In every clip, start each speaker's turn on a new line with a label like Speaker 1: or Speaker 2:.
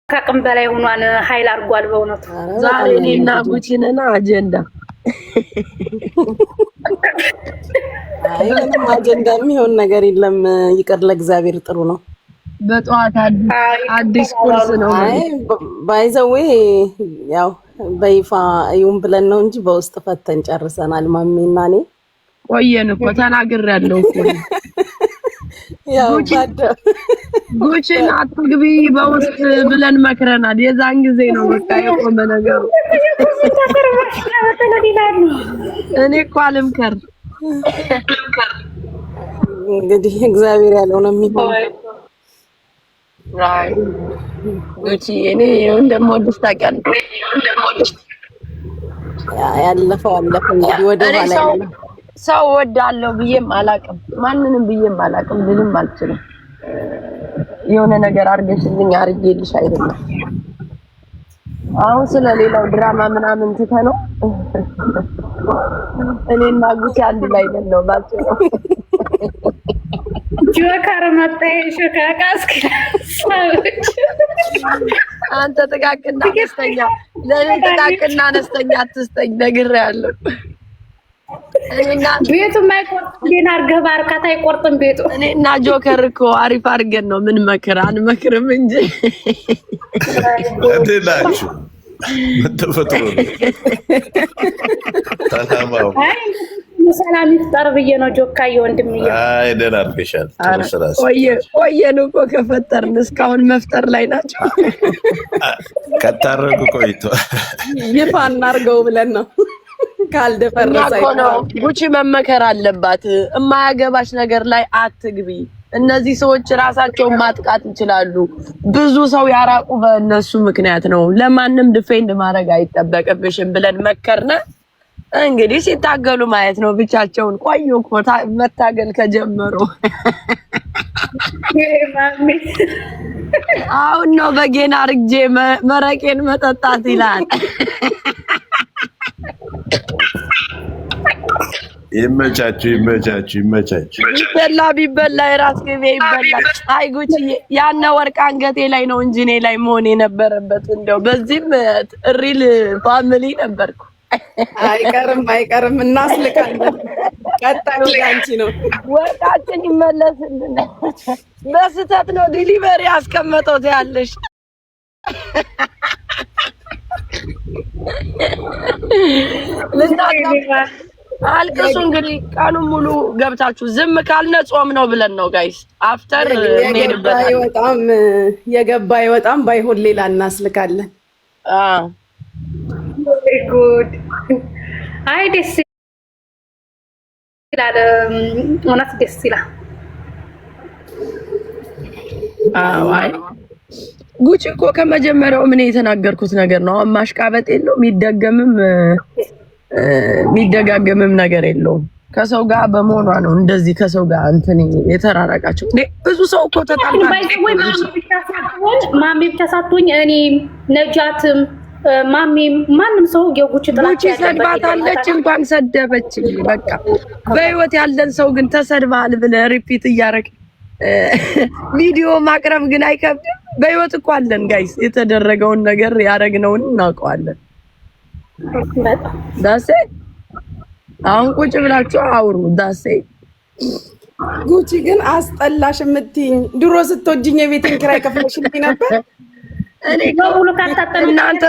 Speaker 1: ከአቅም በላይ ሆኗን ኃይል አድርጓል። በእውነቱ
Speaker 2: ዛሬ እኔና ጉቺንና አጀንዳ
Speaker 3: ምንም አጀንዳ የሚሆን ነገር የለም። ይቅር ለእግዚአብሔር ጥሩ ነው።
Speaker 2: በጠዋት አዲስ ቁርስ ነው።
Speaker 3: ባይዘዌ ያው በይፋ ይሁን ብለን ነው እንጂ በውስጥ ፈተን ጨርሰናል። ማሚና እኔ
Speaker 2: ቆየን እኮ ተናግሬያለሁ እኮ
Speaker 3: ያው
Speaker 2: ጉቺን አትግቢ በውስጥ ብለን መክረናል። የዛን ጊዜ ነው በቃ የቆመ ነገሩ። እኔ እኮ አልምከር
Speaker 3: እንግዲህ እግዚአብሔር ያለው ነው የሚሆነው።
Speaker 2: አይ ጉቺ እኔ እንደምወድሽ ታውቂያለሽ።
Speaker 3: ያለፈው አለፈ እንግዲህ ወደ ኋላ ያለው
Speaker 2: ሰው ወዳለው ብዬም አላቅም፣ ማንንም ብዬም አላቅም፣ ልልም አልችልም። የሆነ ነገር አርገሽልኝ አርጌልሽ አይደለም። አሁን ስለሌላው ድራማ ምናምን ትተነው እኔና ጉቺ አንድ ላይ ነው ባጭሩ።
Speaker 1: ጆከር መጣሽ ከቃስከሳች
Speaker 2: አንተ ጥቃቅና አነስተኛ ለኔ ጥቃቅና አነስተኛ አትስጠኝ ነግሬያለሁ። እኔና
Speaker 1: ቤቱ ማይቆርጥ ዲን አርገህ ባርካታ አይቆርጥም ቤቱ።
Speaker 2: እኔና ጆከር እኮ አሪፍ አድርገን ነው ምን መከራ አንመክርም እንጂ
Speaker 4: ለደላችሁ ተፈጥሮ ተናማው
Speaker 1: ሰላም ይፍጠር ብዬ ነው ጆካዬ ወንድምዬ።
Speaker 4: አይ ደህና አድርገሻል። ተመስራስ
Speaker 2: ቆየን እኮ ከፈጠርን እስካሁን መፍጠር ላይ ናቸው።
Speaker 4: ከታረቁ ቆይቶ
Speaker 3: ይፋ እናርገው ብለን ነው ካልደፈረሰ
Speaker 2: ነው። ጉቺ መመከር አለባት። የማያገባሽ ነገር ላይ አትግቢ። እነዚህ ሰዎች ራሳቸውን ማጥቃት ይችላሉ። ብዙ ሰው ያራቁ በእነሱ ምክንያት ነው። ለማንም ዲፌንድ ማድረግ አይጠበቅብሽም ብለን መከርነ። እንግዲህ ሲታገሉ ማየት ነው ብቻቸውን። ቆዩ እኮ መታገል ከጀመሩ። አሁን ነው በጌና አርግጄ መረቄን መጠጣት ይላል።
Speaker 4: ይመቻችሁ።
Speaker 2: ቢበላ የራስ ገቤ ይበላል። አይ ጉቺ ያነ ወርቅ አንገቴ ላይ ነው እንጂ እኔ ላይ መሆን የነበረበት። እንደው በዚህም ሪል ፋሚሊ ነበርኩ።
Speaker 3: አይቀርም እናስልካለን። ቀጣዩ አንቺ ነው።
Speaker 2: ወርቃችን ይመለስልን። በስተት ነው ዲሊቨሪ አስቀመጠው ያለሽ። አልቅሱ እንግዲህ ቀኑን ሙሉ ገብታችሁ ዝም ካልነ ጾም ነው ብለን ነው ጋይስ። አፍተር እንሄድበታለን።
Speaker 3: በጣም የገባ ይወጣም ባይሆን ሌላ እናስልካለን።
Speaker 1: ጉድ አይ ደስ ይላል። እውነት ደስ ይላል።
Speaker 2: አይ ጉቺ እኮ ከመጀመሪያው ምን የተናገርኩት ነገር ነው። ማሽቃበጥ የለውም የሚደጋገምም ነገር የለውም። ከሰው ጋር በመሆኗ ነው እንደዚህ ከሰው ጋር እንትን የተራራቃቸው። ብዙ ሰው እኮ ተጣልቷል።
Speaker 1: ማሚ ብቻ ሳትሆኝ እኔ ነጃትም ማሚም ማንም ሰው የጉቺ ጥላቻ
Speaker 2: ሰድባታለች። እንኳን ሰደበች በቃ። በህይወት ያለን ሰው ግን ተሰድባል ብለህ ሪፒት እያደረግ ቪዲዮ ማቅረብ ግን አይከብድም። በህይወት እኮ አለን ጋይስ። የተደረገውን ነገር ያደረግነውን እናውቀዋለን። ዳሴ አሁን ቁጭ ብላችሁ አውሩ። ዳሴ
Speaker 3: ጉቺ ግን አስጠላሽ የምትይኝ ድሮ ስትወጂኝ የቤቴን ኪራይ ከፍለሽልኝ ነበር።
Speaker 2: እኔ እናንተ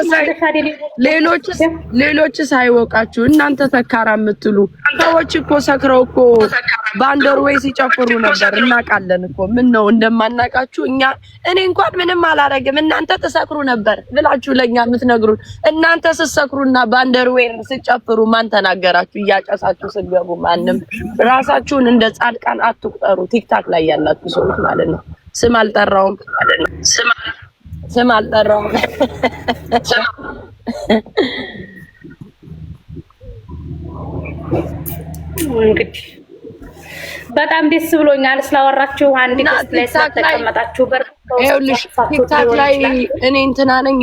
Speaker 2: ሌሎች ሳይወቃችሁ እናንተ ተካራ የምትሉ ሰዎች እኮ ሰክረው እኮ ባንደር ወይ ሲጨፍሩ ነበር። እናውቃለን እኮ ምን ነው እንደማናውቃችሁ እኛ። እኔ እንኳን ምንም አላረግም እናንተ ተሰክሩ ነበር ብላችሁ ለኛ የምትነግሩን እናንተ ስትሰክሩና ባንደር ወይ ሲጨፍሩ ማን ተናገራችሁ? እያጨሳችሁ ስትገቡ ማንም። ራሳችሁን እንደ ጻድቃን አትቁጠሩ። ቲክታክ ላይ ያላችሁ ሰዎች ማለት ነው። ስም አልጠራውም ማለት ነው። ስም አልጠራውም።
Speaker 1: እንግዲህ በጣም ደስ ብሎኛል ስላወራችሁ። አንድ ክስ ላይ ተቀመጣችሁ
Speaker 2: ይኸውልሽ ቲክታክ ላይ እኔ እንትና ነኝ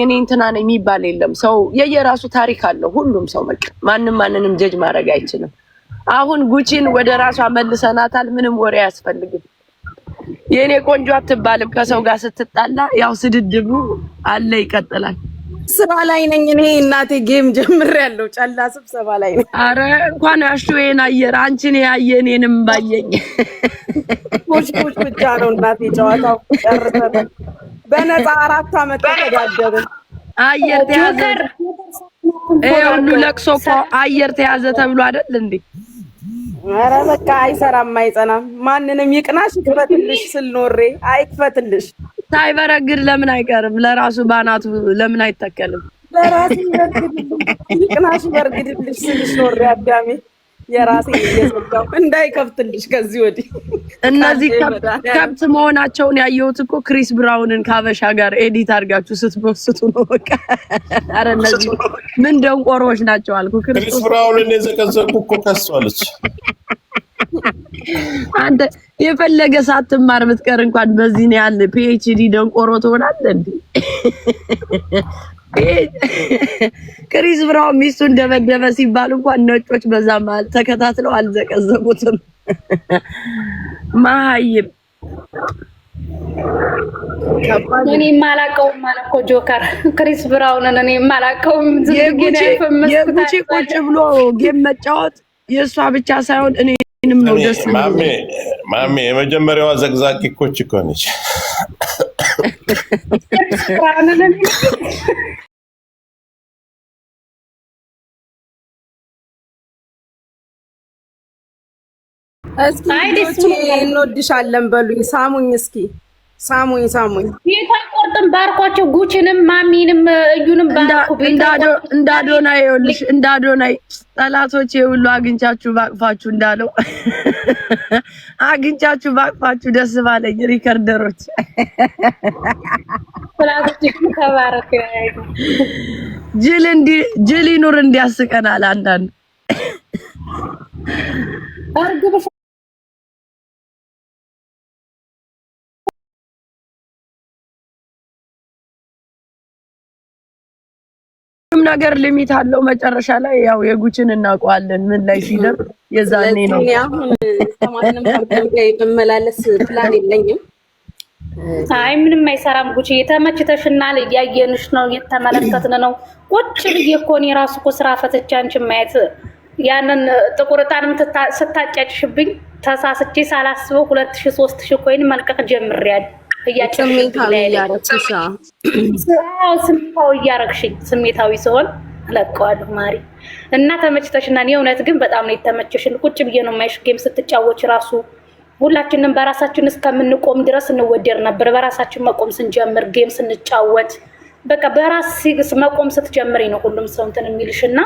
Speaker 2: የሚባል የለም። ሰው የየራሱ ታሪክ አለው። ሁሉም ሰው በቃ ማንንም ጀጅ ማድረግ አይችልም። አሁን ጉቺን ወደ ራሷ መልሰናታል። ምንም ወሬ አያስፈልግም። የኔ ቆንጆ አትባልም ከሰው ጋር ስትጣላ ያው ስድድቡ አለ ይቀጥላል።
Speaker 3: ስራ ላይ ነኝ እኔ እናቴ ጌም ጀምሬያለሁ። ጨላ ስብሰባ ላይ ነኝ።
Speaker 2: አረ እንኳን አሽዌን አየር አንቺን ያየ እኔንም ባየኝ
Speaker 3: ቁጭ ብቻ ነው እናቴ ጨዋታው ጨርሰናል። በነፃ 4 አመት ተዳደርን።
Speaker 2: አየር ተያዘ ሁሉ ለቅሶ እኮ አየር ተያዘ ተብሎ አይደል እንዴ?
Speaker 3: ኧረ በቃ አይሰራም አይጸናም። ማንንም ይቅናሽ ይክፈትልሽ ስልኖሬ አይክፈትልሽ።
Speaker 2: ሳይበረግድ ለምን አይቀርም? ለራሱ ባናቱ ለምን አይተከልም?
Speaker 3: ለራሱ ይቅናሽ ይበርግድልሽ ስልሽ ኖሬ አዳሜ የራሴ እየሰጋው እንዳይከፍትልሽ ከዚህ ወዲህ።
Speaker 2: እነዚህ ከብት መሆናቸውን ያየሁት እኮ ክሪስ ብራውንን ካበሻ ጋር ኤዲት አድርጋችሁ ስትፖስቱ ነው። በቃ አረ እነዚህ ምን ደንቆሮች ናቸው አልኩ።
Speaker 4: ክሪስ ብራውንን የዘቀዘቁ እኮ ከሷለች።
Speaker 2: አንተ የፈለገ ሳትማር ብትቀር እንኳን በዚህ ነው ያለ ፒኤችዲ ደንቆሮ ትሆናለህ እንዴ? ክሪስ ብራውን ሚስቱን ደበደበ ሲባል እንኳን ነጮች በዛ መሀል ተከታትለው አልዘቀዘቁትም። ማሀይም
Speaker 1: እኔ የማላውቀውም ማለት እኮ ጆከር ክሪስ ብራውንን እኔ የማላውቀውም
Speaker 2: የጉቺ ቁጭ ብሎ ጌም መጫወት የእሷ ብቻ ሳይሆን እኔንም ነው ደስ
Speaker 4: ማሜ የመጀመሪያዋ ዘግዛቂ ኮች እኮ ነች።
Speaker 3: እስኪ እንወድሻለን በሉኝ። ሳሙኝ እስኪ ሳሙኝ።
Speaker 1: ቆርጥም ባርኳቸው። ጉቺንም ማሚንም እዩንም ባርኩ።
Speaker 2: እንዳዶናይ ይኸውልሽ፣ እንዳዶናይ ጠላቶቼ ሁሉ አግኝቻችሁ ባቅፋችሁ እንዳለው አግኝቻችሁ ባቅፋችሁ ደስ ባለኝ። ሪከርደሮች
Speaker 1: ጠላቶቼ ተባረክ።
Speaker 2: ጅል ይኑር እንዲያስቀናል አንዳንድ
Speaker 1: አርግብ
Speaker 2: ነገር ሊሚት አለው። መጨረሻ ላይ ያው የጉችን እናውቀዋለን ምን ላይ ሲደር የዛኔ ነው።
Speaker 3: አሁን ከማንም ጋር የመመላለስ ፕላን የለኝም።
Speaker 1: አይ ምንም አይሰራም። ጉቺ የተመችተሽናል፣ እያየንሽ ነው፣ እየተመለከትን ነው። ቁጭ ብዬ እኮ እኔ ራሱ እኮ ስራ ፈትቼ አንቺን ማየት ያንን ጥቁር ዕጣንም ስታጫጭሽብኝ ተሳስቼ ሳላስበው 2000 3000 ኮይን መልቀቅ ጀምሬያለሁ።
Speaker 3: ስሜታዊ
Speaker 1: እያረግሽኝ ስሜታዊ ሲሆን እለቀዋለሁ። ማሪ እና ተመችተሽና የእውነት ግን በጣም ነው የተመቸሽን። ቁጭ ብዬ ነው የማይሽ ጌም ስትጫወች ራሱ ሁላችንም በራሳችን እስከምንቆም ድረስ እንወደር ነበር። በራሳችን መቆም ስንጀምር ጌም ስንጫወት በቃ በራስ መቆም ስትጀምሪ ነው ሁሉም ሰው እንትን የሚልሽና